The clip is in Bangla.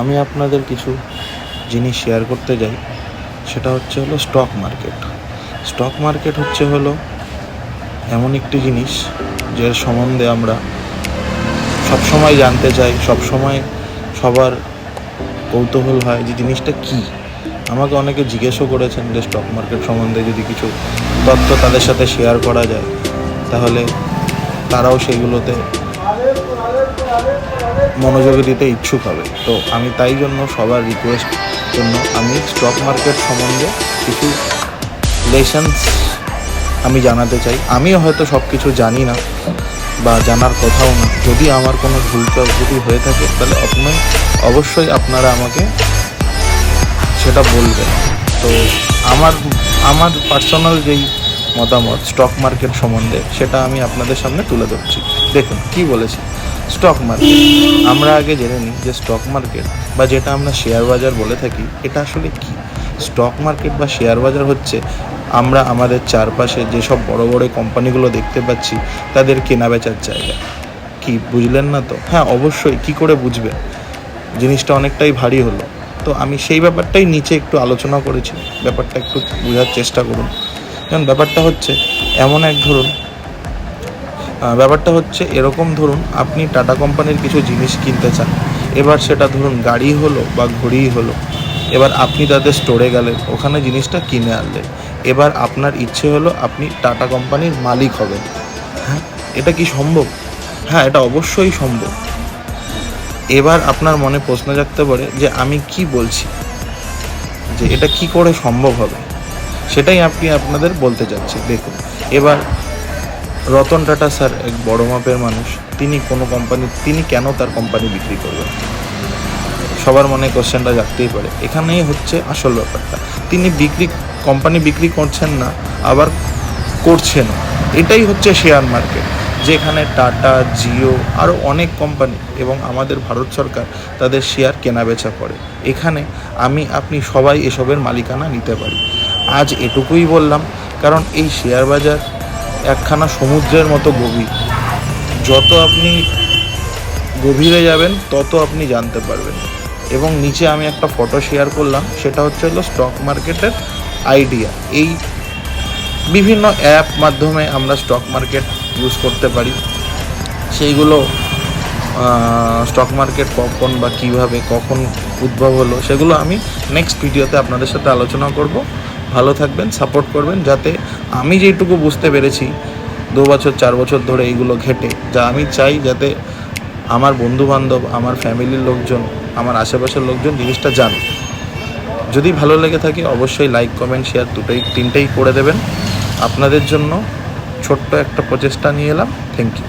আমি আপনাদের কিছু জিনিস শেয়ার করতে যাই। সেটা হলো স্টক মার্কেট। স্টক মার্কেট হলো এমন একটি জিনিস যার সম্বন্ধে আমরা সবসময় জানতে চাই, সবসময় সবার কৌতূহল হয় যে জিনিসটা কী। আমাকে অনেকে জিজ্ঞেসও করেছেন যে স্টক মার্কেট সম্বন্ধে যদি কিছু তথ্য তাদের সাথে শেয়ার করা যায় তাহলে তারাও সেগুলোতে মনোযোগ দিতে ইচ্ছুক হবে। তো আমি তাই জন্য সবার রিকোয়েস্ট জন্য আমি স্টক মার্কেট সম্বন্ধে কিছু লেসন্স আমি জানাতে চাই। আমিও হয়তো সব কিছু জানি না বা জানার কথাও না। যদি আমার কোনো ভুল যদি হয়ে থাকে তাহলে অবশ্যই আপনারা আমাকে সেটা বলবেন। তো আমার পার্সোনাল যেই মতামত স্টক মার্কেট সম্বন্ধে সেটা আমি আপনাদের সামনে তুলে ধরছি। দেখুন কি বলেছি। স্টক মার্কেট আমরা আগে জেনে নিই যে স্টক মার্কেট বা যেটা আমরা শেয়ার বাজার বলে থাকি এটা আসলে কি। স্টক মার্কেট বা শেয়ার বাজার হচ্ছে আমরা আমাদের চারপাশে যেসব বড় বড় কোম্পানিগুলো দেখতে পাচ্ছি তাদের কেনা বেচার জায়গা। কি বুঝলেন না? তো হ্যাঁ, অবশ্যই কি করে বুঝবেন, জিনিসটা অনেকটাই ভারী হলো। তো আমি সেই ব্যাপারটাই নিচে একটু আলোচনা করেছি, ব্যাপারটা একটু বোঝার চেষ্টা করুন। কারণ ব্যাপারটা হচ্ছে এরকম ধরুন আপনি টাটা কোম্পানির কিছু জিনিস কিনতে চান। এবার সেটা ধরুন গাড়ি হলো বা ঘড়িই হলো। এবার আপনি তাদের স্টোরে গেলেন, ওখানে জিনিসটা কিনে আনলেন। এবার আপনার ইচ্ছে হলো আপনি টাটা কোম্পানির মালিক হবেন। হ্যাঁ, এটা কি সম্ভব? হ্যাঁ, এটা অবশ্যই সম্ভব। এবার আপনার মনে প্রশ্ন জাগতে পারে যে আমি কি বলছি, যে এটা কি করে সম্ভব হবে, সেটাই আপনাদের বলতে যাচ্ছি। দেখুন, এবার রতন টাটা স্যার এক বড় মাপের মানুষ। তিনি কেন তার কোম্পানি বিক্রি করবেন? সবার মনে কোশ্চেনটা জাগতেই পারে। এখানেই হচ্ছে আসল ব্যাপারটা। তিনি কোম্পানি বিক্রি করছেন না, আবার করছেন। এটাই হচ্ছে শেয়ার মার্কেট, যেখানে টাটা, জিও আরও অনেক কোম্পানি এবং আমাদের ভারত সরকার তাদের শেয়ার কেনাবেচা করে। এখানে আপনি সবাই এসবের মালিকানা নিতে পারি। আজ এটুকুই বললাম, কারণ এই শেয়ার বাজার একখানা সমুদ্রের মতো গভীর। যত আপনি গভীরে যাবেন তত আপনি জানতে পারবেন। এবং নিচে আমি একটা ফটো শেয়ার করলাম, সেটা হলো স্টক মার্কেটের আইডিয়া। এই বিভিন্ন অ্যাপ মাধ্যমে আমরা স্টক মার্কেট ইউজ করতে পারি। সেইগুলো স্টক মার্কেট কখন বা কীভাবে কখন উদ্ভব হলো সেগুলো আমি নেক্সট ভিডিওতে আপনাদের সাথে আলোচনা করব। ভালো থাকবেন, সাপোর্ট করবেন, যাতে আমি যেটুকু বুঝতে পেরেছি 2 বছর 4 বছর ধরে এইগুলো ঘেটে, যা আমি চাই যাতে আমার বন্ধুবান্ধব, আমার ফ্যামিলির লোকজন, আমার আশেপাশের লোকজন জিনিসটা জানুক। যদি ভালো লেগে থাকে অবশ্যই লাইক, কমেন্ট, শেয়ার তিনটেই করে দেবেন। আপনাদের জন্য ছোট্ট একটা প্রচেষ্টা নিয়ে এলাম। Thank you.